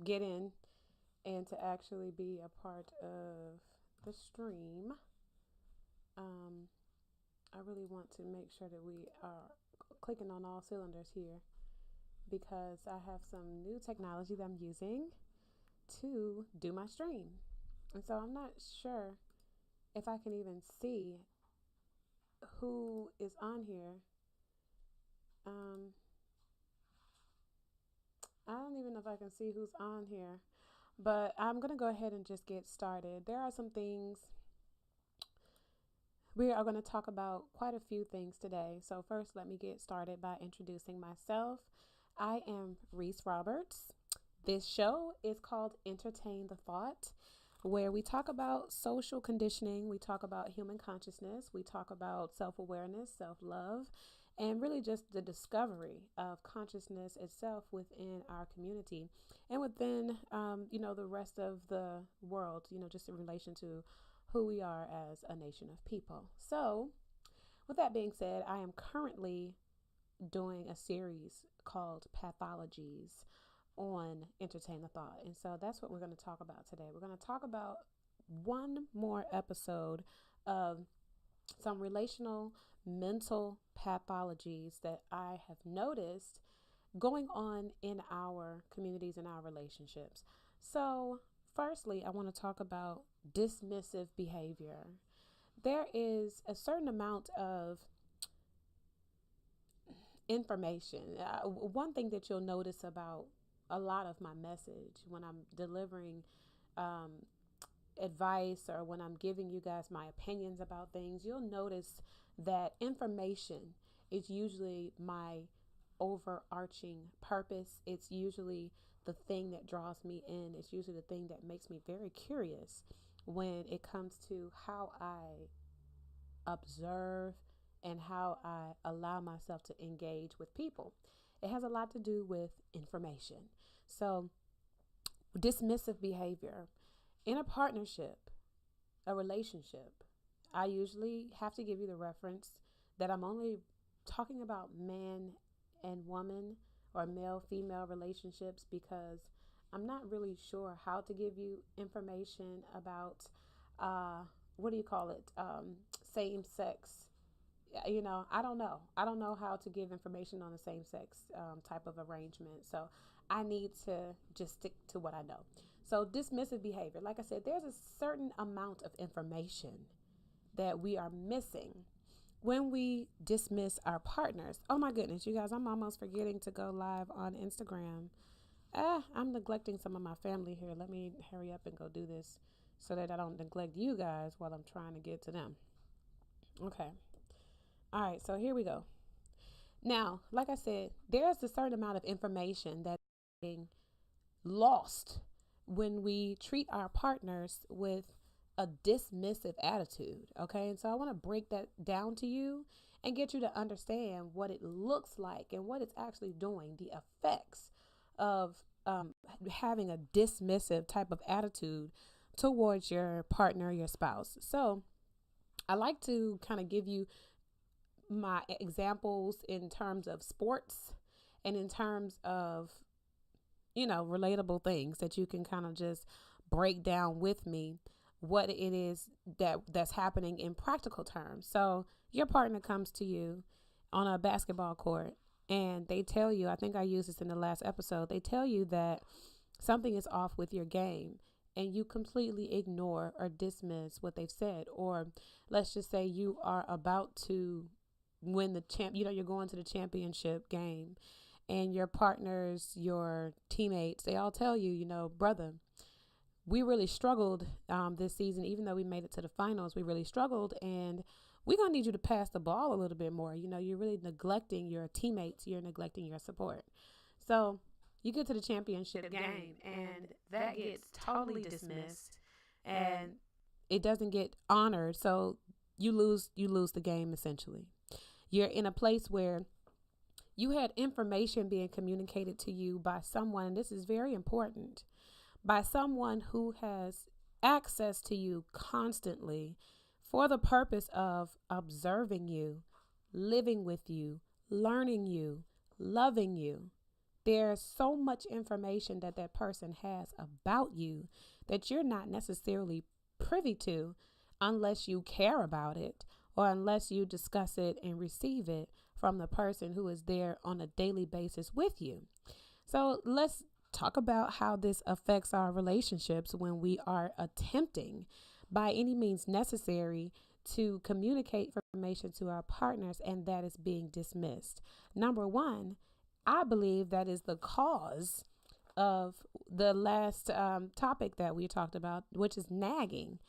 get in and to actually be a part of the stream, um, I really want to make sure that we are clicking on all cylinders here because I have some new technology that I'm using to do my stream. And so I'm not sure if I can even see who is on here. Um, I don't even know if I can see who's on here, but I'm going to go ahead and just get started. There are some things we are going to talk about, quite a few things today. So, first, let me get started by introducing myself. I am Reese Roberts. This show is called Entertain the Thought, where we talk about social conditioning, we talk about human consciousness, we talk about self awareness, self love, and really just the discovery of consciousness itself within our community and within, the rest of the world, just in relation to who we are as a nation of people. So, with that being said, I am currently doing a series called Pathologies on Entertain the Thought. And so that's what we're going to talk about today. We're going to talk about one more episode of some relational mental pathologies that I have noticed going on in our communities and our relationships. So, firstly, I want to talk about dismissive behavior. There is a certain amount of information. One thing that you'll notice about a lot of my message when I'm delivering um, advice or when I'm giving you guys my opinions about things, you'll notice that information is usually my overarching purpose. It's usually the thing that draws me in. It's usually the thing that makes me very curious when it comes to how I observe and how I allow myself to engage with people. It has a lot to do with information. So, dismissive behavior in a partnership, a relationship, I usually have to give you the reference that I'm only talking about man and woman or male female relationships because I'm not really sure how to give you information about what do you call it, same sex. I don't know how to give information on the same sex type of arrangement. So I need to just stick to what I know. So dismissive behavior, like I said, there's a certain amount of information that we are missing when we dismiss our partners. Oh my goodness, you guys, I'm almost forgetting to go live on Instagram. I'm neglecting some of my family here. Let me hurry up and go do this so that I don't neglect you guys while I'm trying to get to them. Okay. All right, so here we go. Now, like I said, there's a certain amount of information that's being lost when we treat our partners with a dismissive attitude. Okay, and so I want to break that down to you and get you to understand what it looks like and what it's actually doing, the effects of having a dismissive type of attitude towards your partner, your spouse. So I like to kind of give you my examples in terms of sports and in terms of, relatable things that you can kind of just break down with me what it is that's happening in practical terms. So your partner comes to you on a basketball court and they tell you, I think I used this in the last episode, they tell you that something is off with your game and you completely ignore or dismiss what they've said. Or let's just say you are about to win the you're going to the championship game and your partners, your teammates, they all tell you, brother, we really struggled this season. Even though we made it to the finals, we really struggled, and we're going to need you to pass the ball a little bit more. You're really neglecting your teammates. You're neglecting your support. So you get to the championship game, and that gets totally dismissed, and it doesn't get honored. So you lose the game, essentially. You're in a place where you had information being communicated to you by someone, and this is very important, by someone who has access to you constantly for the purpose of observing you, living with you, learning you, loving you. there's so much information that that person has about you that you're not necessarily privy to unless you care about it or unless you discuss it and receive it from the person who is there on a daily basis with you. So let's talk about how this affects our relationships when we are attempting by any means necessary to communicate information to our partners and that is being dismissed. Number one, I believe that is the cause of the last topic that we talked about, which is nagging.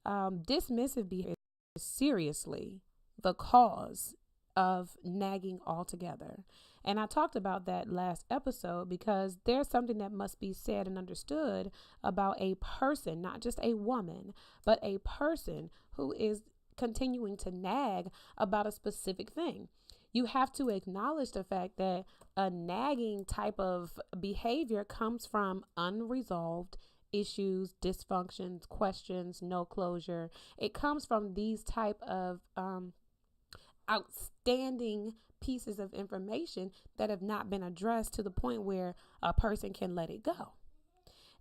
Dismissive behavior is seriously the cause of nagging altogether. And I talked about that last episode because there's something that must be said and understood about a person, not just a woman, but a person who is continuing to nag about a specific thing. You have to acknowledge the fact that a nagging type of behavior comes from unresolved issues, dysfunctions, questions, no closure. It comes from these type of outstanding pieces of information that have not been addressed to the point where a person can let it go.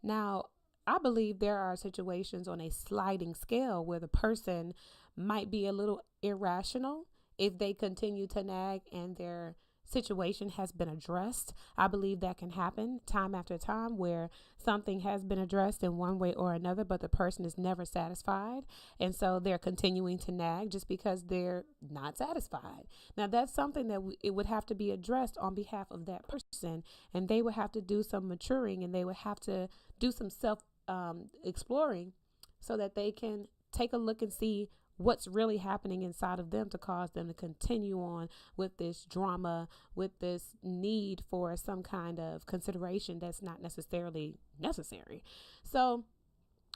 Now, I believe there are situations on a sliding scale where the person might be a little irrational if they continue to nag and their situation has been addressed. I believe that can happen time after time where something has been addressed in one way or another, but the person is never satisfied. And so they're continuing to nag just because they're not satisfied. Now, that's something that it would have to be addressed on behalf of that person. And they would have to do some maturing and they would have to do some self exploring so that they can take a look and see what's really happening inside of them to cause them to continue on with this drama, with this need for some kind of consideration that's not necessarily necessary. So,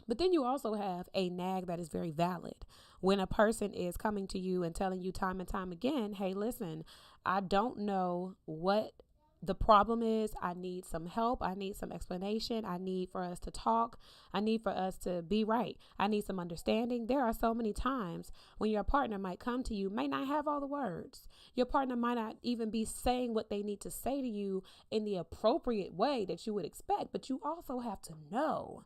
but then you also have a nag that is very valid. When a person is coming to you and telling you time and time again, hey, listen, I don't know what the problem is. I need some help. I need some explanation. I need for us to talk. I need for us to be right. I need some understanding. There are so many times when your partner might come to you, may not have all the words. Your partner might not even be saying what they need to say to you in the appropriate way that you would expect, but you also have to know.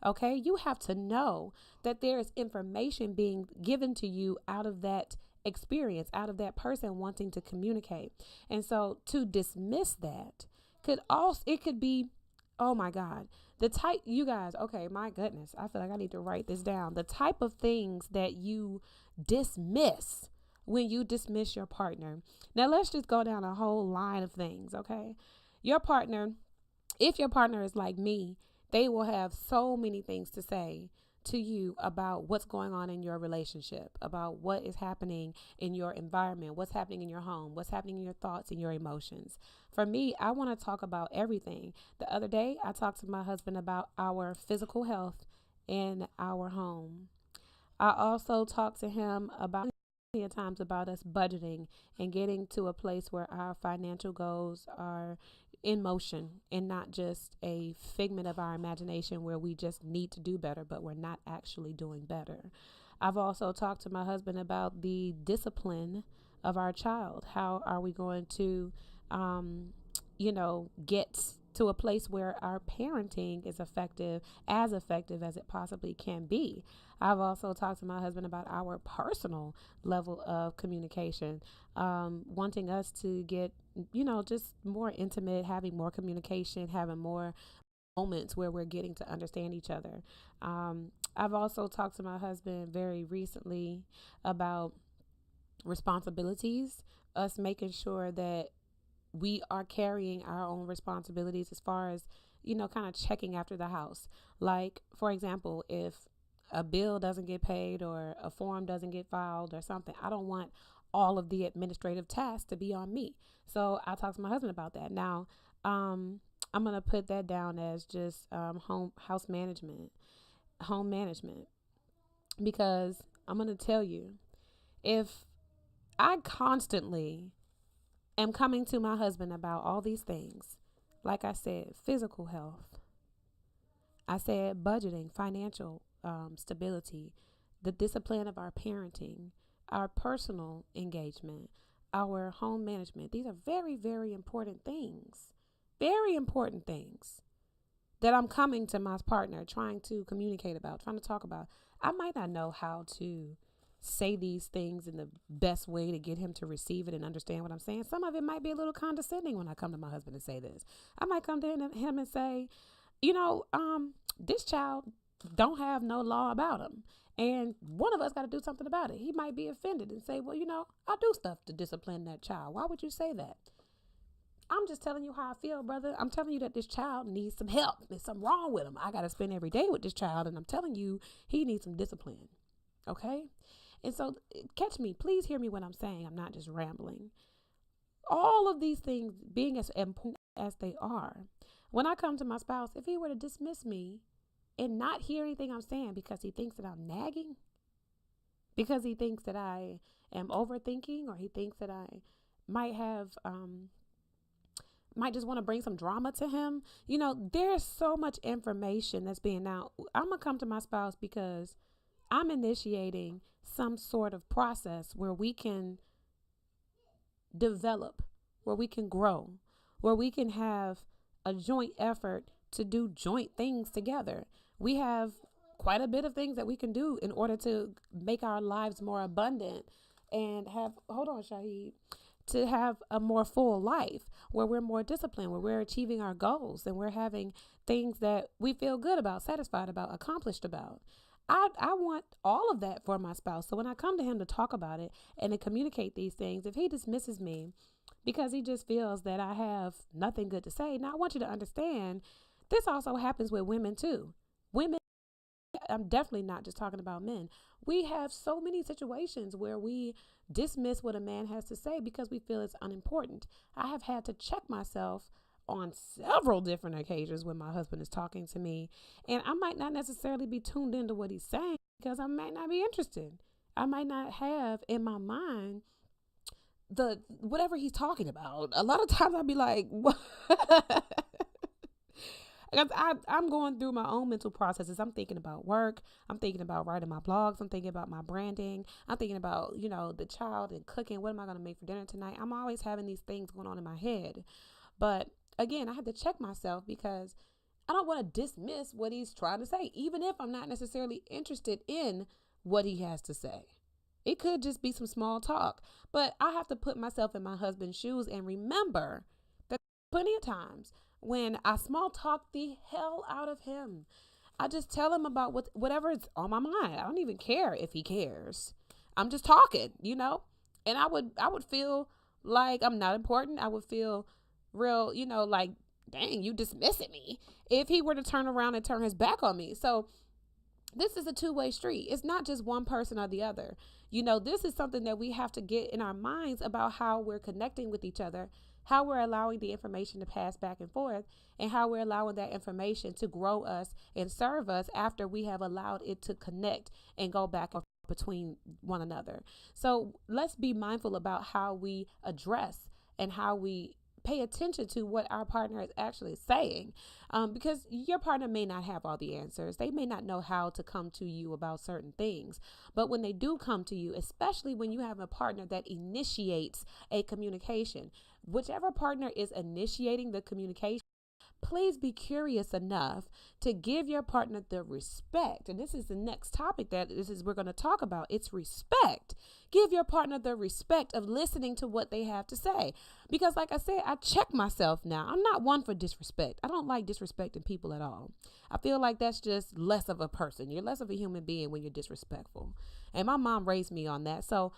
Okay, you have to know that there is information being given to you out of that experience, out of that person wanting to communicate. And so to dismiss that could be, oh my God, the type, you guys, okay, my goodness, I feel like I need to write this down. The type of things that you dismiss when you dismiss your partner. Now let's just go down a whole line of things, okay? Your partner, if your partner is like me, they will have so many things to say to you about what's going on in your relationship, about what is happening in your environment, what's happening in your home, what's happening in your thoughts and your emotions. For me, I want to talk about everything. The other day, I talked to my husband about our physical health in our home. I also talked to him about times about us budgeting and getting to a place where our financial goals are in motion and not just a figment of our imagination where we just need to do better, but we're not actually doing better. I've also talked to my husband about the discipline of our child. How are we going to, get to a place where our parenting is effective as it possibly can be. I've also talked to my husband about our personal level of communication, wanting us to get, just more intimate, having more communication, having more moments where we're getting to understand each other. I've also talked to my husband very recently about responsibilities, us making sure that we are carrying our own responsibilities as far as, kind of checking after the house. Like, for example, if a bill doesn't get paid or a form doesn't get filed or something, I don't want all of the administrative tasks to be on me. So I talked to my husband about that. Now, I'm going to put that down as just home management, because I'm going to tell you, if I constantly am coming to my husband about all these things, like I said, physical health, I said budgeting, financial stability, the discipline of our parenting, our personal engagement, our home management. These are very, very important things. very important things that I'm coming to my partner, trying to communicate about, trying to talk about. I might not know how to say these things in the best way to get him to receive it and understand what I'm saying. Some of it might be a little condescending when I come to my husband and say this. I might come to him and say, this child don't have no law about him. And one of us got to do something about it. He might be offended and say, well, I do stuff to discipline that child. Why would you say that? I'm just telling you how I feel, brother. I'm telling you that this child needs some help. There's something wrong with him. I got to spend every day with this child, and I'm telling you he needs some discipline. Okay? And so catch me. Please hear me when I'm saying. I'm not just rambling. All of these things being as important as they are, when I come to my spouse, if he were to dismiss me and not hear anything I'm saying because he thinks that I'm nagging, because he thinks that I am overthinking, or he thinks that I might just want to bring some drama to him. There's so much information that's being out. I'm going to come to my spouse because I'm initiating some sort of process where we can develop, where we can grow, where we can have a joint effort to do joint things together. We have quite a bit of things that we can do in order to make our lives more abundant and to have a more full life where we're more disciplined, where we're achieving our goals and we're having things that we feel good about, satisfied about, accomplished about. I want all of that for my spouse. So when I come to him to talk about it and to communicate these things, if he dismisses me because he just feels that I have nothing good to say, now I want you to understand this also happens with women too. Women, I'm definitely not just talking about men. We have so many situations where we dismiss what a man has to say because we feel it's unimportant. I have had to check myself on several different occasions when my husband is talking to me, and I might not necessarily be tuned into what he's saying because I might not be interested. I might not have in my mind the whatever he's talking about. A lot of times I'll be like, what? I'm going through my own mental processes. I'm thinking about work. I'm thinking about writing my blogs. I'm thinking about my branding. I'm thinking about, the child and cooking. What am I going to make for dinner tonight? I'm always having these things going on in my head. But again, I had to check myself because I don't want to dismiss what he's trying to say, even if I'm not necessarily interested in what he has to say. It could just be some small talk, but I have to put myself in my husband's shoes and remember that plenty of times when I small talk the hell out of him, I just tell him about whatever is on my mind. I don't even care if he cares. I'm just talking, and I would feel like I'm not important. I would feel real, like, dang, you dismissing me if he were to turn around and turn his back on me. So this is a two-way street. It's not just one person or the other. This is something that we have to get in our minds about how we're connecting with each other, how we're allowing the information to pass back and forth, and how we're allowing that information to grow us and serve us after we have allowed it to connect and go back and forth between one another. So let's be mindful about how we address and how we pay attention to what our partner is actually saying, because your partner may not have all the answers. They may not know how to come to you about certain things. But when they do come to you, especially when you have a partner that initiates a communication, whichever partner is initiating the communication, please be curious enough to give your partner the respect. And this is the next topic we're going to talk about. It's respect. Give your partner the respect of listening to what they have to say. Because like I said, I check myself now. I'm not one for disrespect. I don't like disrespecting people at all. I feel like that's just less of a person. You're less of a human being when you're disrespectful. And my mom raised me on that. So,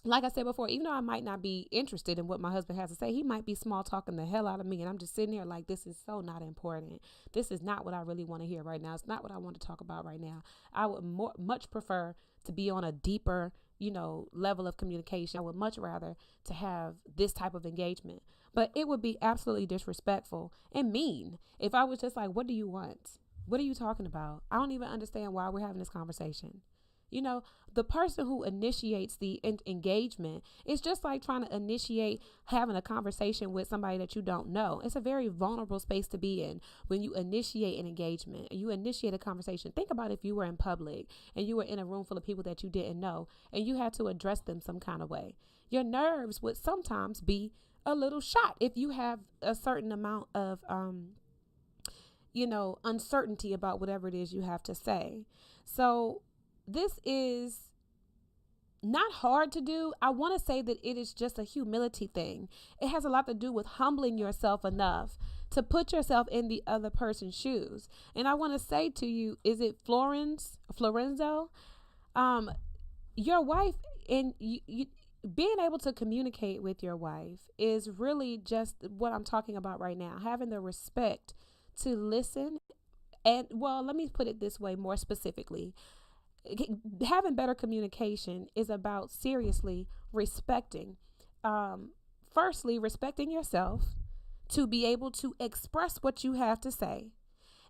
like I said before, even though I might not be interested in what my husband has to say, he might be small talking the hell out of me. And I'm just sitting there like, this is so not important. This is not what I really want to hear right now. It's not what I want to talk about right now. I would much prefer to be on a deeper, level of communication. I would much rather to have this type of engagement. But it would be absolutely disrespectful and mean if I was just like, what do you want? What are you talking about? I don't even understand why we're having this conversation. The person who initiates the engagement is just like trying to initiate having a conversation with somebody that you don't know. It's a very vulnerable space to be in when you initiate an engagement and you initiate a conversation. Think about if you were in public and you were in a room full of people that you didn't know and you had to address them some kind of way. Your nerves would sometimes be a little shot if you have a certain amount of uncertainty about whatever it is you have to say. So this is not hard to do. I want to say that it is just a humility thing. It has a lot to do with humbling yourself enough to put yourself in the other person's shoes. And I want to say to you, is it Florenzo? Your wife, and you being able to communicate with your wife is really just what I'm talking about right now. Having the respect to listen. And well, let me put it this way more specifically. Having better communication is about seriously respecting. Firstly, respecting yourself to be able to express what you have to say.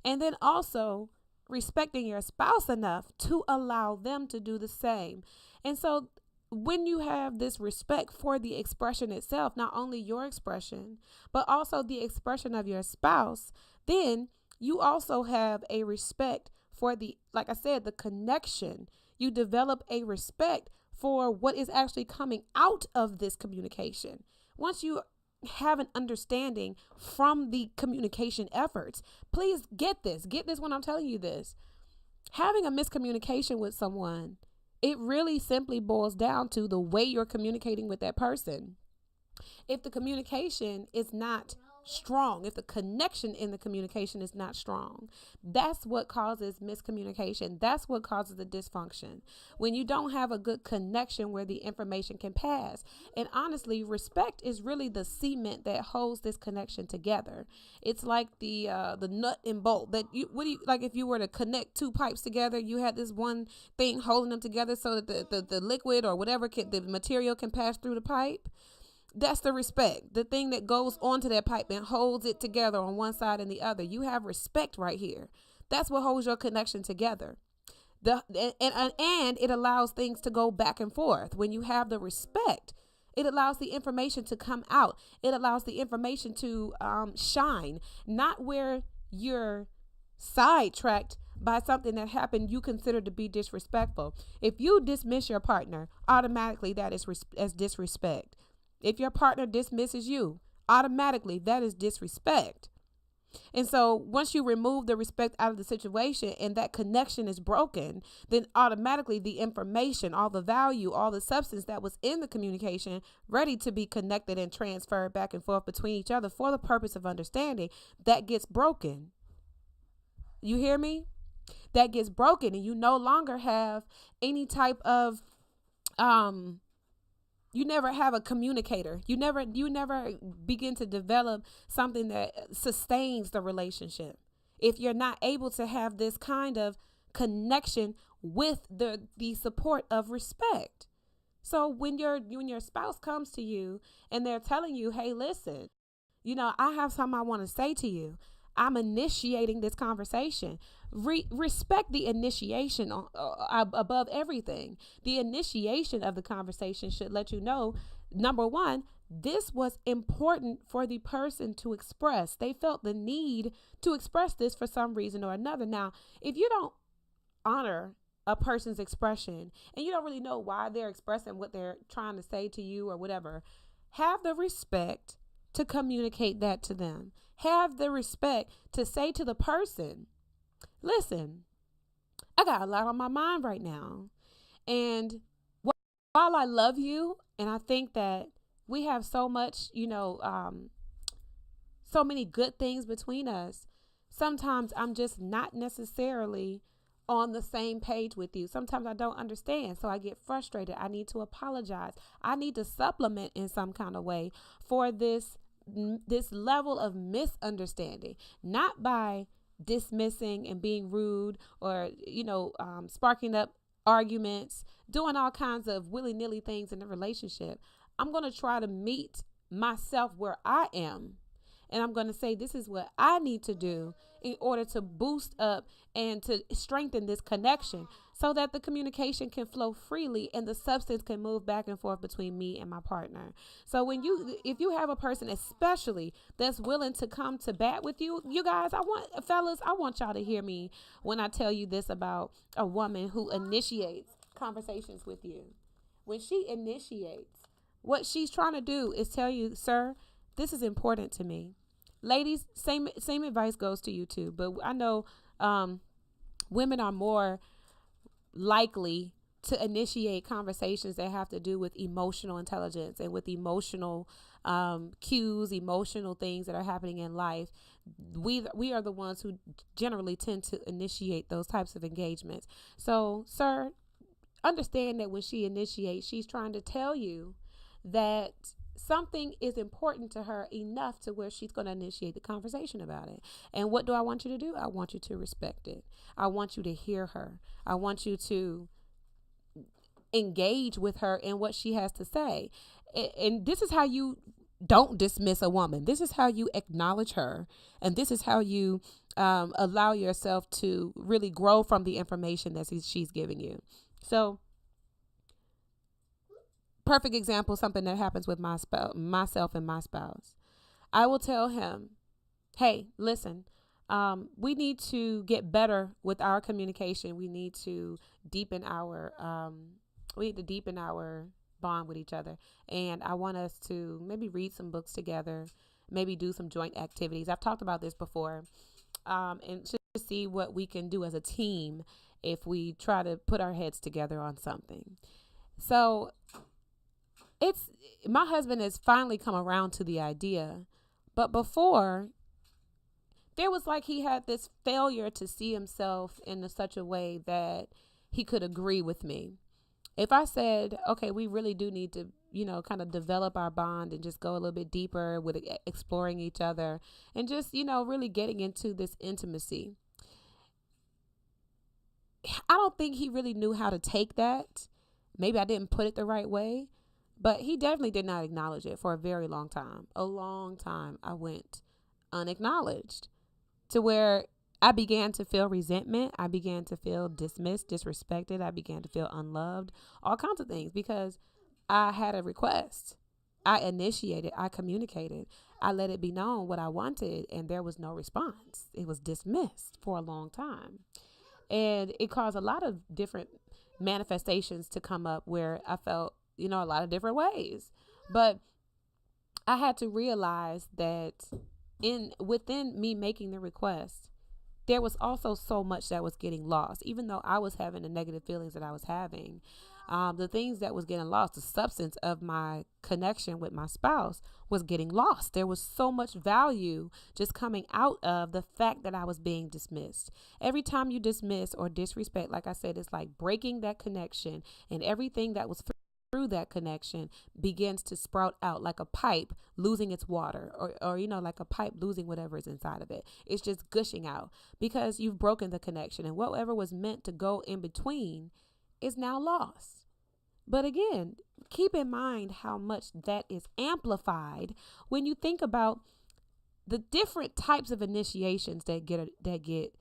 And then also respecting your spouse enough to allow them to do the same. And so when you have this respect for the expression itself, not only your expression, but also the expression of your spouse, then you also have a respect for like I said, the connection. You develop a respect for what is actually coming out of this communication. Once you have an understanding from the communication efforts, please get this when I'm telling you this. Having a miscommunication with someone, it really simply boils down to the way you're communicating with that person. If the communication is not strong, if the connection in the communication is not strong, that's what causes miscommunication. That's what causes the dysfunction. When you don't have a good connection where the information can pass. And honestly, respect is really the cement that holds this connection together. It's like the nut and bolt that like if you were to connect two pipes together, you had this one thing holding them together so that the liquid or whatever the material can pass through the pipe. That's the respect, the thing that goes onto that pipe and holds it together on one side and the other. You have respect right here. That's what holds your connection together. And it allows things to go back and forth. When you have the respect, it allows the information to come out. It allows the information to shine, not where you're sidetracked by something that happened you consider to be disrespectful. If you dismiss your partner, automatically that is as disrespect. If your partner dismisses you, automatically that is disrespect. And so once you remove the respect out of the situation and that connection is broken, then automatically the information, all the value, all the substance that was in the communication ready to be connected and transferred back and forth between each other for the purpose of understanding, that gets broken. You hear me? That gets broken, and you no longer have any type of you never have a communicator. You never begin to develop something that sustains the relationship if you're not able to have this kind of connection with the support of respect. So when your spouse comes to you and they're telling you, hey, listen, I have something I want to say to you. I'm initiating this conversation. Respect the initiation above everything. The initiation of the conversation should let you know, number one, this was important for the person to express. They felt the need to express this for some reason or another. Now, if you don't honor a person's expression and you don't really know why they're expressing what they're trying to say to you or whatever, have the respect to communicate that to them. Have the respect to say to the person, listen, I got a lot on my mind right now. And while I love you, and I think that we have so much, so many good things between us, sometimes I'm just not necessarily on the same page with you. Sometimes I don't understand, so I get frustrated. I need to apologize. I need to supplement in some kind of way for this level of misunderstanding, not by dismissing and being rude or sparking up arguments, doing all kinds of willy-nilly things in the relationship. I'm going to try to meet myself where I am, and I'm going to say this is what I need to do in order to boost up and to strengthen this connection so that the communication can flow freely and the substance can move back and forth between me and my partner. So if you have a person especially that's willing to come to bat with you, you guys, I want y'all to hear me when I tell you this about a woman who initiates conversations with you. When she initiates What she's trying to do is tell you, sir, this is important to me. Ladies, same advice goes to you too. But I know women are more likely to initiate conversations that have to do with emotional intelligence and with emotional cues, emotional things that are happening in life. We are the ones who generally tend to initiate those types of engagements. So, sir, understand that when she initiates, she's trying to tell you that something is important to her enough to where she's going to initiate the conversation about it. And what do I want you to do? I want you to respect it. I want you to hear her. I want you to engage with her in what she has to say. And this is how you don't dismiss a woman. This is how you acknowledge her. And this is how you allow yourself to really grow from the information that she's giving you. So, perfect example, something that happens with myself and my spouse. I will tell him, hey, listen, we need to get better with our communication. We need to deepen our bond with each other. And I want us to maybe read some books together, maybe do some joint activities. I've talked about this before, and to see what we can do as a team if we try to put our heads together on something. So my husband has finally come around to the idea, but before there was like he had this failure to see himself in such a way that he could agree with me. If I said, okay, we really do need to, kind of develop our bond and just go a little bit deeper with exploring each other and just, really getting into this intimacy. I don't think he really knew how to take that. Maybe I didn't put it the right way, but he definitely did not acknowledge it for a very long time. A long time I went unacknowledged to where I began to feel resentment. I began to feel dismissed, disrespected. I began to feel unloved, all kinds of things because I had a request. I initiated, I communicated, I let it be known what I wanted, and there was no response. It was dismissed for a long time. And it caused a lot of different manifestations to come up where I felt, a lot of different ways. But I had to realize that within me making the request, there was also so much that was getting lost. Even though I was having the negative feelings that I was having, the things that was getting lost, the substance of my connection with my spouse was getting lost. There was so much value just coming out of the fact that I was being dismissed. Every time you dismiss or disrespect, like I said, it's like breaking that connection, and everything that was through that connection begins to sprout out like a pipe losing its water or like a pipe losing whatever is inside of it. It's just gushing out because you've broken the connection, and whatever was meant to go in between is now lost. But again, keep in mind how much that is amplified when you think about the different types of initiations that get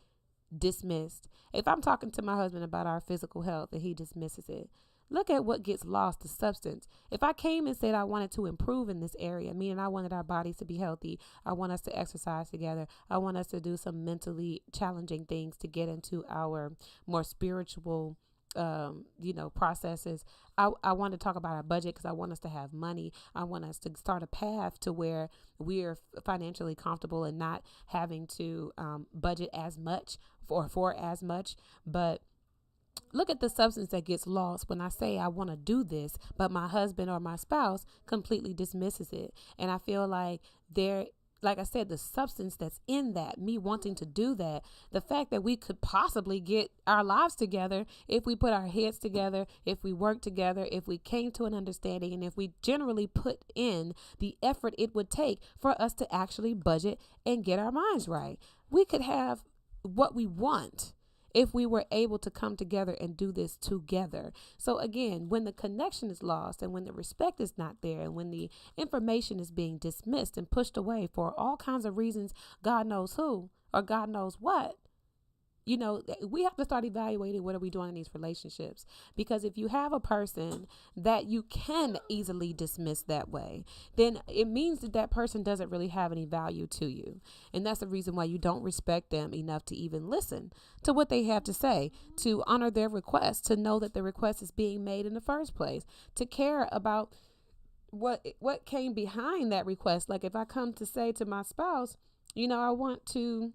dismissed. If I'm talking to my husband about our physical health and he dismisses it, look at what gets lost, the substance. If I came and said I wanted to improve in this area, meaning I wanted our bodies to be healthy, I want us to exercise together, I want us to do some mentally challenging things to get into our more spiritual processes. I want to talk about our budget because I want us to have money. I want us to start a path to where we're financially comfortable and not having to budget as much for as much. But look at the substance that gets lost when I say I want to do this, but my husband or my spouse completely dismisses it. And I feel like like I said, the substance that's in that, me wanting to do that, the fact that we could possibly get our lives together if we put our heads together, if we work together, if we came to an understanding, and if we generally put in the effort it would take for us to actually budget and get our minds right. We could have what we want if we were able to come together and do this together. So again, when the connection is lost and when the respect is not there and when the information is being dismissed and pushed away for all kinds of reasons, God knows who or God knows what, we have to start evaluating what are we doing in these relationships. Because if you have a person that you can easily dismiss that way, then it means that person doesn't really have any value to you. And that's the reason why you don't respect them enough to even listen to what they have to say, to honor their request, to know that the request is being made in the first place, to care about what came behind that request. Like if I come to say to my spouse, I want to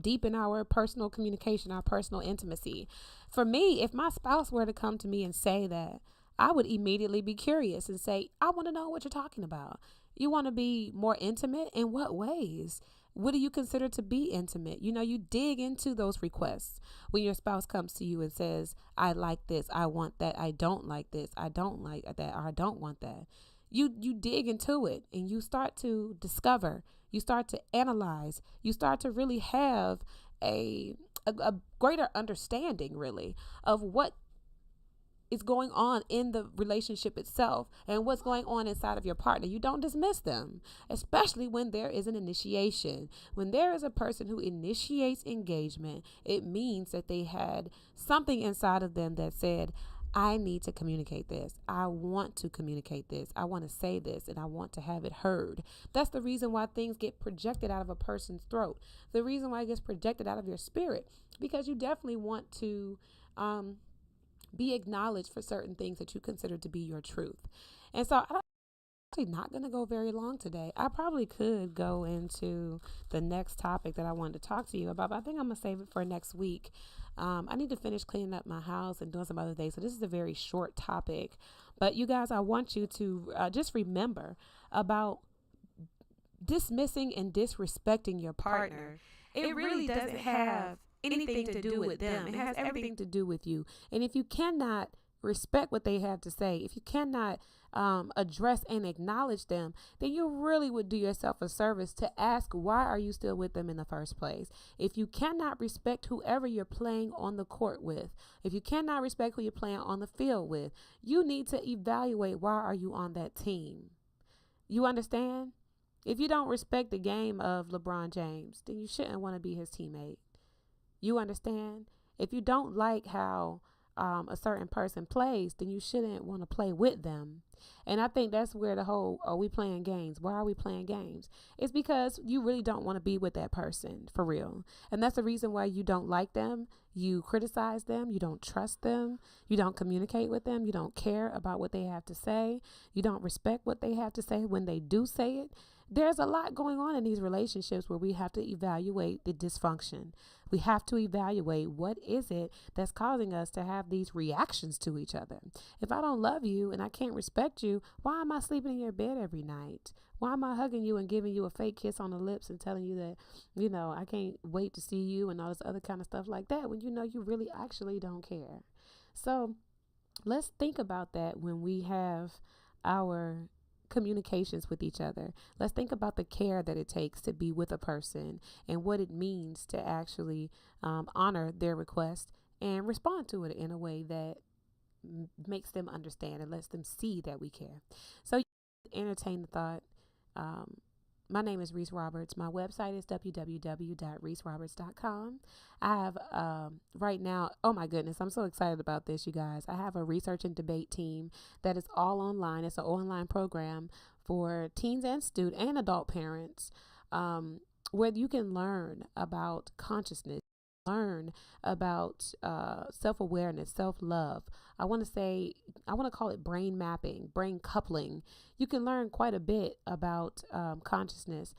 deepen our personal communication, our personal intimacy. For me, if my spouse were to come to me and say that, I would immediately be curious and say, I want to know what you're talking about. You want to be more intimate? In what ways? What do you consider to be intimate? You dig into those requests when your spouse comes to you and says, I like this, I want that, I don't like this, I don't like that, or I don't want that. You dig into it and you start to discover, you start to analyze, you start to really have a greater understanding really of what is going on in the relationship itself and what's going on inside of your partner. You don't dismiss them, especially when there is an initiation. When there is a person who initiates engagement, it means that they had something inside of them that said, I need to communicate this. I want to communicate this. I want to say this and I want to have it heard. That's the reason why things get projected out of a person's throat. The reason why it gets projected out of your spirit, because you definitely want to be acknowledged for certain things that you consider to be your truth. And so I'm actually not going to go very long today. I probably could go into the next topic that I wanted to talk to you about, but I think I'm going to save it for next week. I need to finish cleaning up my house and doing some other things. So this is a very short topic. But you guys, I want you to just remember about dismissing and disrespecting your partner. It really doesn't have anything to do with them. It has everything to do with you. And if you cannot respect what they have to say, if you cannot address and acknowledge them, then you really would do yourself a service to ask, why are you still with them in the first place? If you cannot respect whoever you're playing on the court with, if you cannot respect who you're playing on the field with, you need to evaluate, why are you on that team? You understand? If you don't respect the game of LeBron James, then you shouldn't want to be his teammate. You understand? If you don't like how a certain person plays, then you shouldn't want to play with them. And I think that's where the whole, are we playing games? Why are we playing games? It's because you really don't want to be with that person for real. And that's the reason why you don't like them. You criticize them. You don't trust them. You don't communicate with them. You don't care about what they have to say. You don't respect what they have to say when they do say it. There's a lot going on in these relationships where we have to evaluate the dysfunction. We have to evaluate, what is it that's causing us to have these reactions to each other. If I don't love you and I can't respect you, why am I sleeping in your bed every night? Why am I hugging you and giving you a fake kiss on the lips and telling you that, I can't wait to see you and all this other kind of stuff like that, when you really actually don't care? So let's think about that when we have our communications with each other. Let's think about the care that it takes to be with a person and what it means to actually honor their request and respond to it in a way that makes them understand and lets them see that we care. So entertain the thought. My name is Reese Roberts. My website is www.reeseroberts.com. I have right now, oh my goodness, I'm so excited about this, you guys. I have a research and debate team that is all online. It's an online program for teens and student and adult parents, where you can learn about consciousness, learn about self-awareness, self-love. I want to call it brain mapping, brain coupling. You can learn quite a bit about consciousness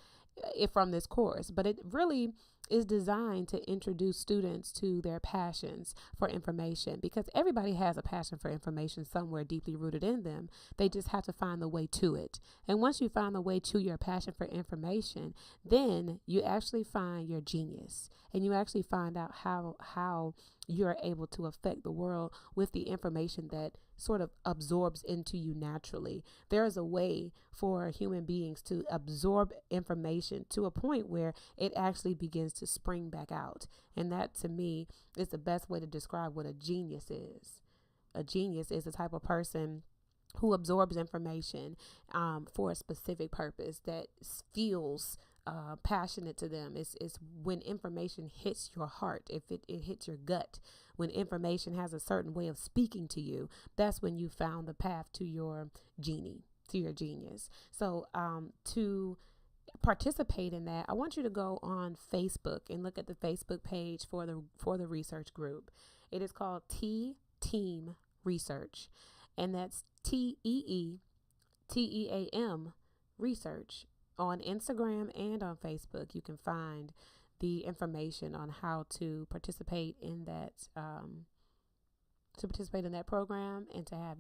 from this course, but it really is designed to introduce students to their passions for information, because everybody has a passion for information somewhere deeply rooted in them. They just have to find the way to it. And once you find the way to your passion for information, then you actually find your genius, and you actually find out how you're able to affect the world with the information that sort of absorbs into you naturally. There is a way for human beings to absorb information to a point where it actually begins to spring back out. And that, to me, is the best way to describe what a genius is. A genius is the type of person who absorbs information for a specific purpose that feels passionate to them. It's when information hits your heart, if it hits your gut, when information has a certain way of speaking to you, that's when you found the path to your genius. So to participate in that, I want you to go on Facebook and look at the Facebook page for the research group. It is called Team Research, and that's TEE TEAM Research on Instagram and on Facebook. You can find the information on how to participate in that program and to have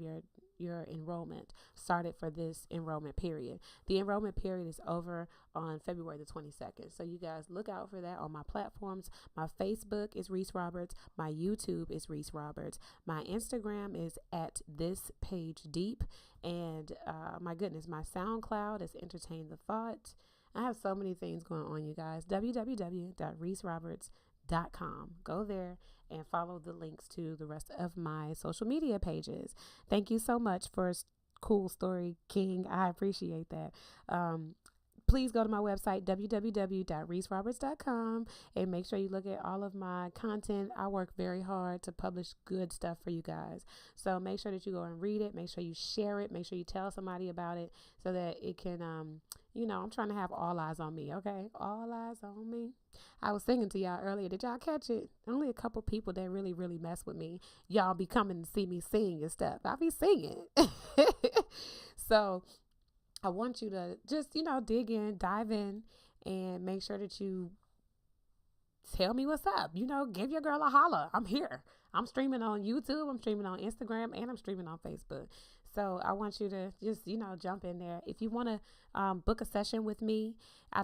your enrollment started for this enrollment period. The enrollment period is over on February the 22nd. So you guys look out for that on my platforms. My Facebook is Reese Roberts. My YouTube is Reese Roberts. My Instagram is at this page deep. And my goodness, my SoundCloud is Entertain the Thought. I have so many things going on, you guys. www.reeseroberts.com. Go there and follow the links to the rest of my social media pages. Thank you so much for Cool Story King. I appreciate that. Please go to my website, www.reeseroberts.com, and make sure you look at all of my content. I work very hard to publish good stuff for you guys. So make sure that you go and read it. Make sure you share it. Make sure you tell somebody about it so that it can, I'm trying to have all eyes on me, okay? All eyes on me. I was singing to y'all earlier. Did y'all catch it? Only a couple people that really, really mess with me. Y'all be coming to see me sing and stuff. I be singing. So I want you to just, dig in, dive in, and make sure that you tell me what's up. Give your girl a holler. I'm here. I'm streaming on YouTube. I'm streaming on Instagram, and I'm streaming on Facebook. So I want you to just, jump in there. If you want to book a session with me, I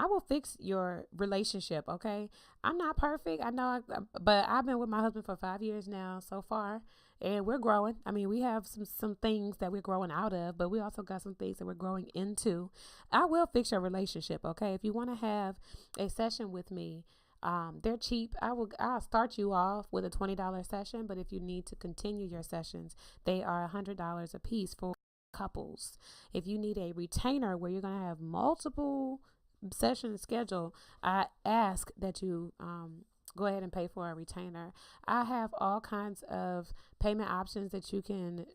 will fix your relationship, okay? I'm not perfect. I know, but I've been with my husband for 5 years now so far, and we're growing. I mean, we have some things that we're growing out of, but we also got some things that we're growing into. I will fix your relationship, okay? If you want to have a session with me, they're cheap. I'll start you off with a $20 session, but if you need to continue your sessions, they are $100 a piece for couples. If you need a retainer where you're going to have multiple sessions scheduled, I ask that you go ahead and pay for a retainer. I have all kinds of payment options that you can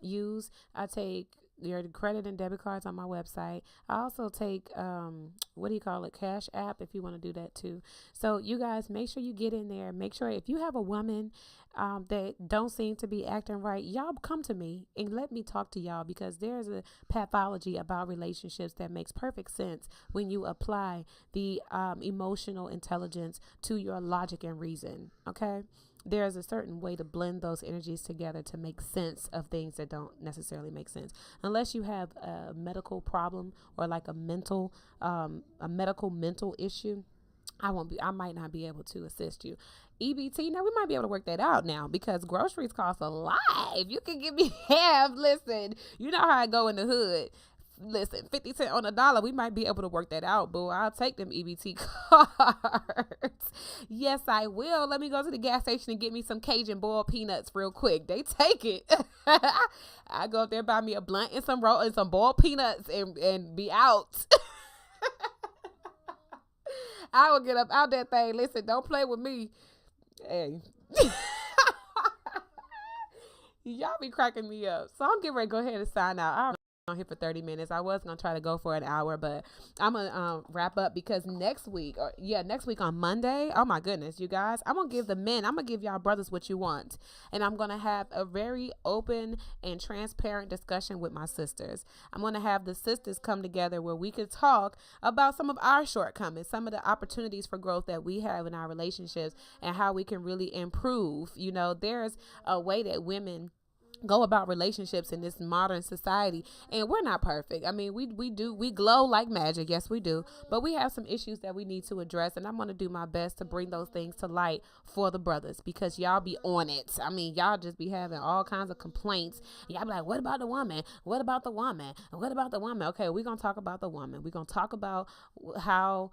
use. I take your credit and debit cards on my website. I also take Cash App, if you want to do that too. So you guys, make sure you get in there. Make sure if you have a woman that don't seem to be acting right, y'all come to me and let me talk to y'all, because there's a pathology about relationships that makes perfect sense when you apply the emotional intelligence to your logic and reason. Okay. There's a certain way to blend those energies together to make sense of things that don't necessarily make sense. Unless you have a medical problem or like a medical mental issue, I might not be able to assist you. EBT, now we might be able to work that out now, because groceries cost a lot. If you can give me half, listen, you know how I go in the hood. Listen, 50 cents on a dollar, we might be able to work that out, boo. I'll take them EBT cards. Yes, I will. Let me go to the gas station and get me some Cajun boiled peanuts real quick. They take it. I go up there, buy me a blunt and some roll and some boiled peanuts and be out. I will get up out that thing. Listen, don't play with me. Hey. Y'all be cracking me up. So I'm getting ready to go ahead and sign out. On here for 30 minutes. I was gonna try to go for an hour, but I'm gonna wrap up, because next week on Monday, oh my goodness, you guys, I'm gonna give y'all brothers what you want, and I'm gonna have a very open and transparent discussion with my sisters. I'm gonna have the sisters come together where we could talk about some of our shortcomings, some of the opportunities for growth that we have in our relationships, and how we can really improve. There's a way that women go about relationships in this modern society, and we're not perfect. I mean, we glow like magic. Yes, we do. But we have some issues that we need to address, and I'm going to do my best to bring those things to light for the brothers, because y'all be on it. I mean, y'all just be having all kinds of complaints. Y'all be like, what about the woman? What about the woman? What about the woman? Okay, we're going to talk about the woman. We're going to talk about how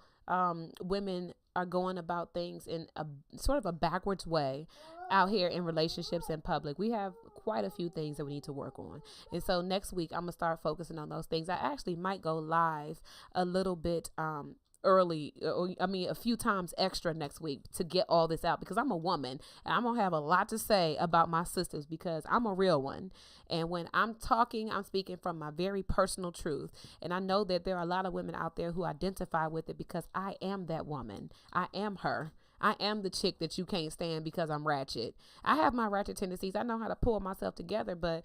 women are going about things in a sort of a backwards way out here in relationships in public. We have quite a few things that we need to work on. And so next week, I'm going to start focusing on those things. I actually might go live a little bit early, a few times extra next week to get all this out, because I'm a woman and I'm going to have a lot to say about my sisters, because I'm a real one. And when I'm talking, I'm speaking from my very personal truth. And I know that there are a lot of women out there who identify with it, because I am that woman. I am her. I am the chick that you can't stand because I'm ratchet. I have my ratchet tendencies. I know how to pull myself together, but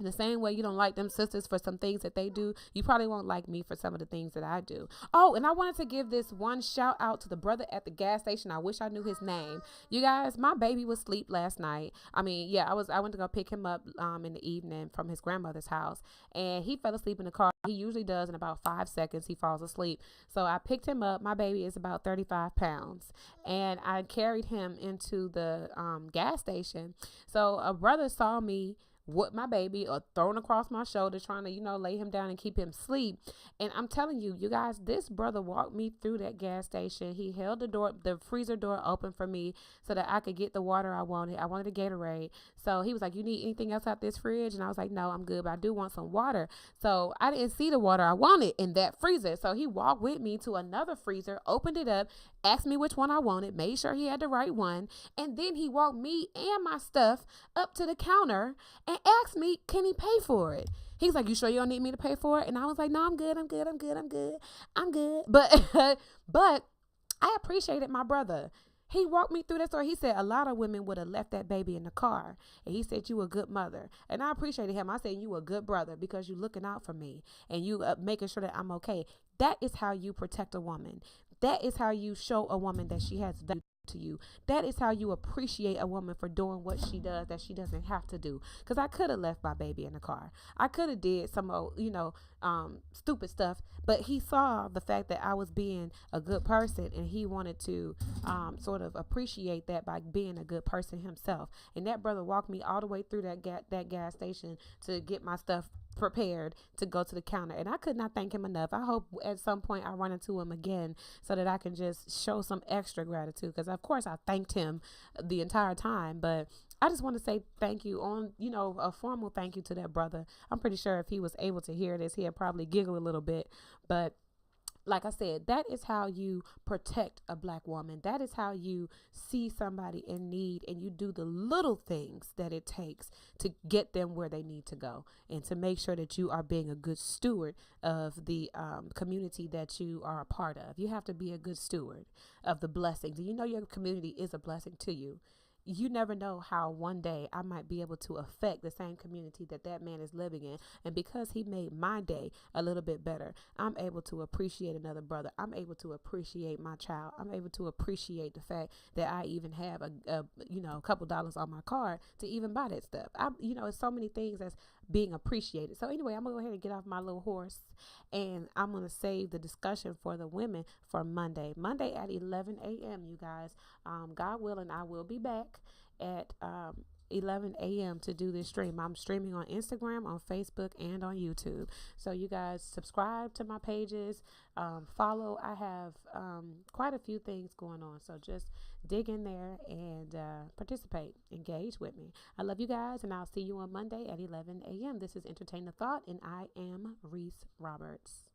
The same way you don't like them sisters for some things that they do, you probably won't like me for some of the things that I do. Oh, and I wanted to give this one shout out to the brother at the gas station. I wish I knew his name. You guys, my baby was asleep last night. I mean, yeah, I went to go pick him up in the evening from his grandmother's house, and he fell asleep in the car. He usually does in about 5 seconds. He falls asleep. So I picked him up. My baby is about 35 pounds, and I carried him into the gas station. So a brother saw me with my baby or thrown across my shoulder trying to, lay him down and keep him asleep. And I'm telling you, you guys, this brother walked me through that gas station. He held the freezer door open for me so that I could get the water I wanted. I wanted a Gatorade. So he was like, you need anything else out this fridge? And I was like, no, I'm good, but I do want some water. So I didn't see the water I wanted in that freezer. So he walked with me to another freezer, opened it up, asked me which one I wanted, made sure he had the right one. And then he walked me and my stuff up to the counter and asked me, can he pay for it? He's like, you sure you don't need me to pay for it? And I was like, no, I'm good. But I appreciated my brother. He walked me through that story. He said a lot of women would have left that baby in the car. And he said, you a good mother. And I appreciated him. I said, you a good brother because you looking out for me and you making sure that I'm okay. That is how you protect a woman. That is how you show a woman that she has value to you. That is how you appreciate a woman for doing what she does that she doesn't have to do. Because I could have left my baby in the car. I could have did some stupid stuff, but he saw the fact that I was being a good person, and he wanted to sort of appreciate that by being a good person himself. And that brother walked me all the way through that gas station to get my stuff prepared to go to the counter, and I could not thank him enough. I hope at some point I run into him again so that I can just show some extra gratitude, because of course I thanked him the entire time, but I just want to say thank you on, a formal thank you to that brother. I'm pretty sure if he was able to hear this, he'd probably giggle a little bit, but like I said, that is how you protect a black woman. That is how you see somebody in need, and you do the little things that it takes to get them where they need to go, and to make sure that you are being a good steward of the community that you are a part of. You have to be a good steward of the blessings. Your community is a blessing to you. You never know how one day I might be able to affect the same community that man is living in. And because he made my day a little bit better, I'm able to appreciate another brother. I'm able to appreciate my child. I'm able to appreciate the fact that I even have a couple dollars on my card to even buy that stuff. It's so many things that's being appreciated. So anyway, I'm gonna go ahead and get off my little horse, and I'm gonna save the discussion for the women for Monday at 11 a.m. You guys, God willing, I will be back at 11 a.m. to do this stream. I'm streaming on Instagram, on Facebook, and on YouTube. So you guys subscribe to my pages, follow. I have quite a few things going on. So just dig in there and participate, engage with me. I love you guys, and I'll see you on Monday at 11 a.m. This is Entertain the Thought, and I am Reese Roberts.